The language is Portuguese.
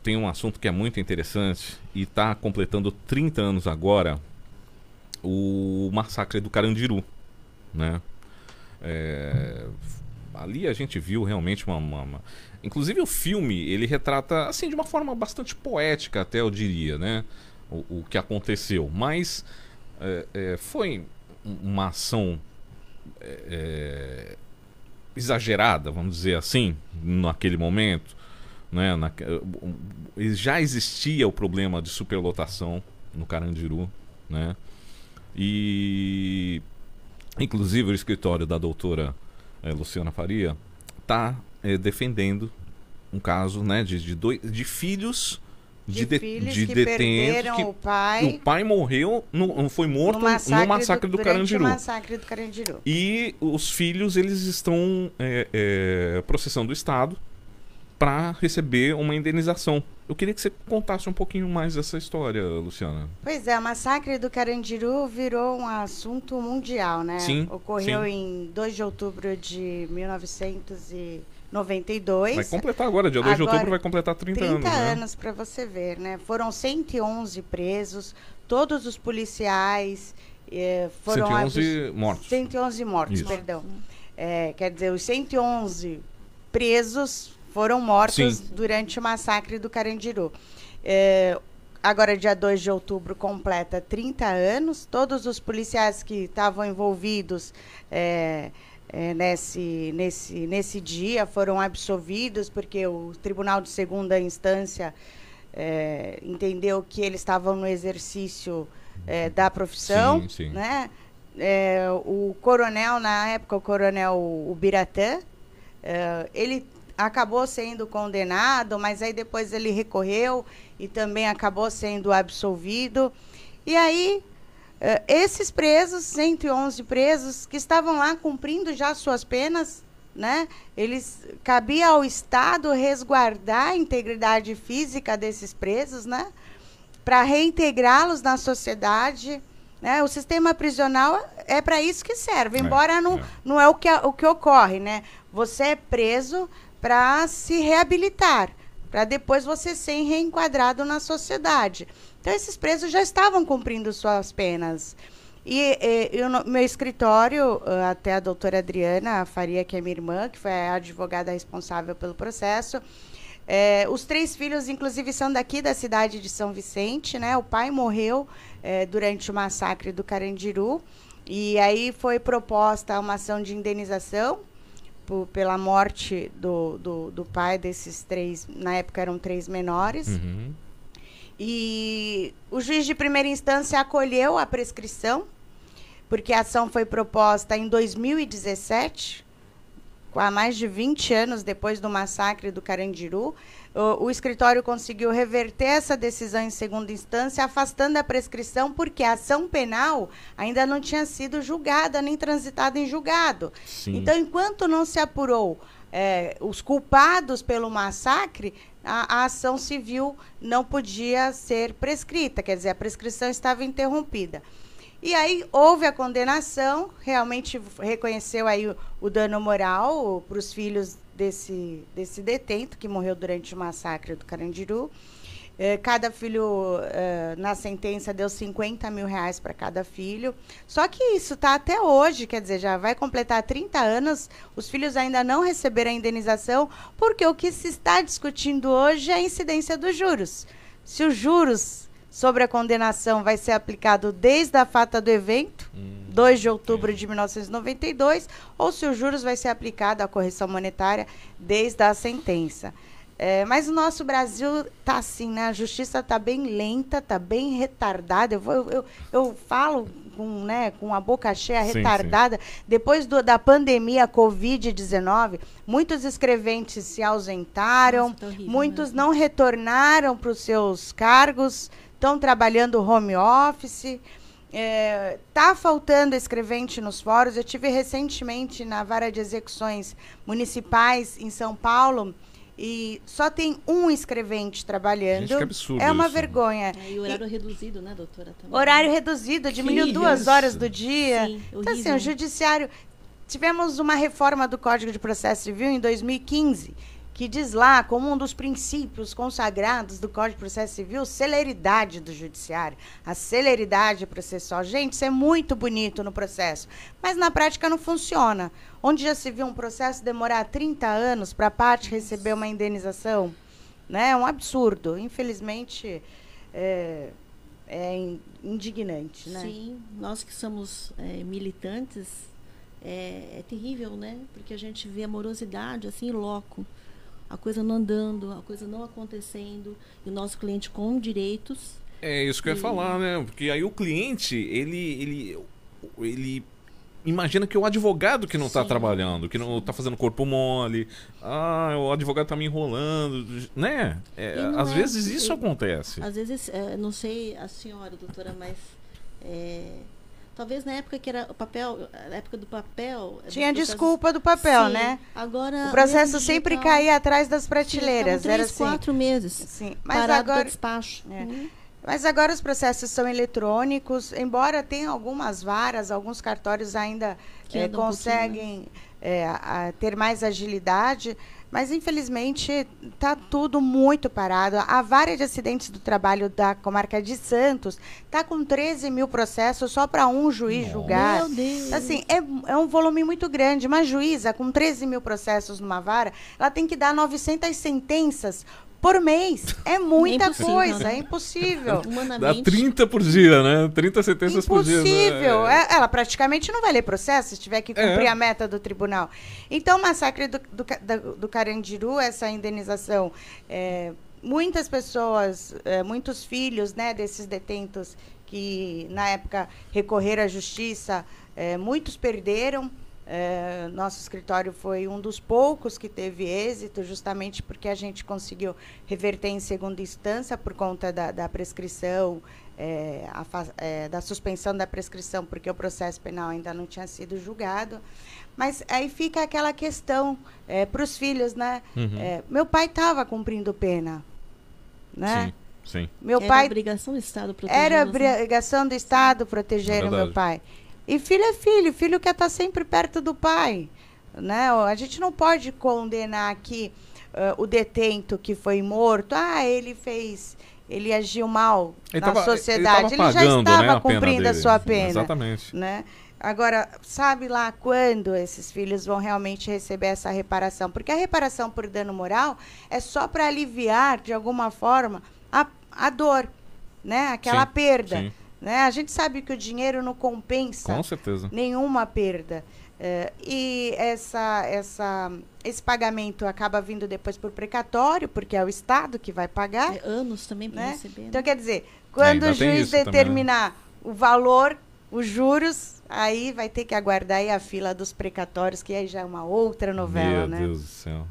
tem um assunto que é muito interessante e está completando 30 anos agora, o massacre do Carandiru, né? Ali a gente viu realmente Inclusive o filme, ele retrata, assim, de uma forma bastante poética até, eu diria, né? O que aconteceu. Mas foi uma ação exagerada, vamos dizer assim, naquele momento, né? Já existia o problema de superlotação no Carandiru, né? E inclusive o escritório da doutora Luciana Faria está defendendo um caso, né, de filhos de que detentos perderam o pai. O pai morreu, foi morto no massacre do Carandiru. Massacre do Carandiru. E os filhos, eles estão processando o Estado para receber uma indenização. Eu queria que você contasse um pouquinho mais dessa história, Luciana. Pois é, o massacre do Carandiru virou um assunto mundial, né? Sim. Ocorreu em 2 de outubro de 1992. Vai completar agora, dia 2 de outubro vai completar 30 anos. 30 anos, para você ver, né? Foram 111 presos, todos os policiais foram... 111 mortos. 111 mortos, isso. Perdão. Quer dizer, os 111 presos foram mortos Sim. durante o massacre do Carandiru. Agora, dia 2 de outubro, completa 30 anos. Todos os policiais que estavam envolvidos nesse dia foram absolvidos, porque o Tribunal de Segunda Instância entendeu que eles estavam no exercício da profissão. Sim, sim. Né? O coronel, na época, o coronel Ubiratã, ele acabou sendo condenado, mas aí depois ele recorreu e também acabou sendo absolvido. E aí, esses presos, 111 presos, que estavam lá cumprindo já suas penas, né? Cabia ao Estado resguardar a integridade física desses presos, né? Para reintegrá-los na sociedade. Né? O sistema prisional é para isso que serve, embora não é o que ocorre, né? Você é preso para se reabilitar, para depois você ser reenquadrado na sociedade. Então, esses presos já estavam cumprindo suas penas. E no meu escritório, até a doutora Adriana Faria, que é minha irmã, que foi a advogada responsável pelo processo, os 3 filhos, inclusive, são daqui da cidade de São Vicente, né? O pai morreu durante o massacre do Carandiru, e aí foi proposta uma ação de indenização pela morte do pai desses 3, na época eram 3 menores. Uhum. E o juiz de primeira instância acolheu a prescrição, porque a ação foi proposta em 2017, há mais de 20 anos depois do massacre do Carandiru. O escritório conseguiu reverter essa decisão em segunda instância, afastando a prescrição, porque a ação penal ainda não tinha sido julgada, nem transitada em julgado. Sim. Então, enquanto não se apurou os culpados pelo massacre, a ação civil não podia ser prescrita, quer dizer, a prescrição estava interrompida. E aí houve a condenação, realmente reconheceu aí o dano moral para os filhos desse detento que morreu durante o massacre do Carandiru. Cada filho, na sentença, deu R$50 mil para cada filho. Só que isso está até hoje, quer dizer, já vai completar 30 anos, os filhos ainda não receberam a indenização, porque o que se está discutindo hoje é a incidência dos juros. Se os juros sobre a condenação vai ser aplicado desde a data do evento, 2 de outubro de 1992, ou se os juros vai ser aplicado, a correção monetária, desde a sentença. Mas o nosso Brasil está assim, né? A justiça está bem lenta, está bem retardada. Eu falo com a boca cheia, retardada. Sim. Depois da pandemia Covid-19, muitos escreventes se ausentaram. Nossa, tá horrível, muitos não retornaram para os seus cargos, estão trabalhando home office. Tá faltando escrevente nos fóruns. Eu tive recentemente na vara de execuções municipais em São Paulo, e só tem um escrevente trabalhando. Gente, que absurdo. É uma vergonha. E horário reduzido, né, doutora? Também. Horário reduzido, diminuiu 2 horas do dia. Sim, então, assim, o judiciário... Tivemos uma reforma do Código de Processo Civil em 2015, que diz lá, como um dos princípios consagrados do Código de Processo Civil, celeridade do judiciário, a celeridade processual. Gente, isso é muito bonito no processo, mas na prática não funciona. Onde já se viu um processo demorar 30 anos para a parte receber uma indenização? Né? É um absurdo. Infelizmente, é indignante. Né? Sim, nós que somos militantes, é terrível, né? Porque a gente vê a morosidade assim, em loco. A coisa não andando, a coisa não acontecendo, e o nosso cliente com direitos. É isso que eu ia falar, né? Porque aí o cliente, ele imagina que é o advogado que não está trabalhando, que não está fazendo corpo mole, o advogado está me enrolando, né? Às vezes isso acontece. Às vezes, não sei a senhora, doutora, mas talvez na época que era o papel, na época do papel... Tinha desculpa do papel, sim, né? Agora, o processo sempre caía atrás das prateleiras. Sim, 3, era assim. 4 meses. Sim, mas parado agora... despacho. Mas agora os processos são eletrônicos, embora tenha algumas varas, alguns cartórios ainda conseguem ter mais agilidade, mas infelizmente está tudo muito parado. A vara de acidentes do trabalho da comarca de Santos está com 13 mil processos só para um juiz julgar. Meu Deus. Assim, é um volume muito grande. Uma juíza com 13 mil processos numa vara, ela tem que dar 900 sentenças por mês. É muita coisa, né? É impossível. Dá 30 por dia, né? 30 sentenças por dia. Impossível. Ela praticamente não vai ler processo se tiver que cumprir a meta do tribunal. Então, o massacre do Carandiru, essa indenização, muitas pessoas, muitos filhos, né, desses detentos que, na época, recorreram à justiça, muitos perderam. Nosso escritório foi um dos poucos que teve êxito, justamente porque a gente conseguiu reverter em segunda instância por conta da prescrição, da suspensão da prescrição, porque o processo penal ainda não tinha sido julgado. Mas aí fica aquela questão para os filhos, né? Meu pai estava cumprindo pena, né? Sim. Era obrigação do Estado proteger. Era obrigação do Estado proteger o meu pai. E filho é filho, filho quer estar sempre perto do pai, né? A gente não pode condenar aqui o detento que foi morto. Ele agiu mal na sociedade. Ele já estava cumprindo a sua pena. Exatamente. Né? Agora, sabe lá quando esses filhos vão realmente receber essa reparação? Porque a reparação por dano moral é só para aliviar, de alguma forma, a dor, né? Aquela perda. Sim. Né? A gente sabe que o dinheiro não compensa com certeza nenhuma perda. E esse pagamento acaba vindo depois por precatório, porque é o Estado que vai pagar. Anos também para né? receber. Então, quer dizer, quando o juiz determinar o valor, os juros, aí vai ter que aguardar aí a fila dos precatórios, que aí já é uma outra novela. Meu Deus do céu.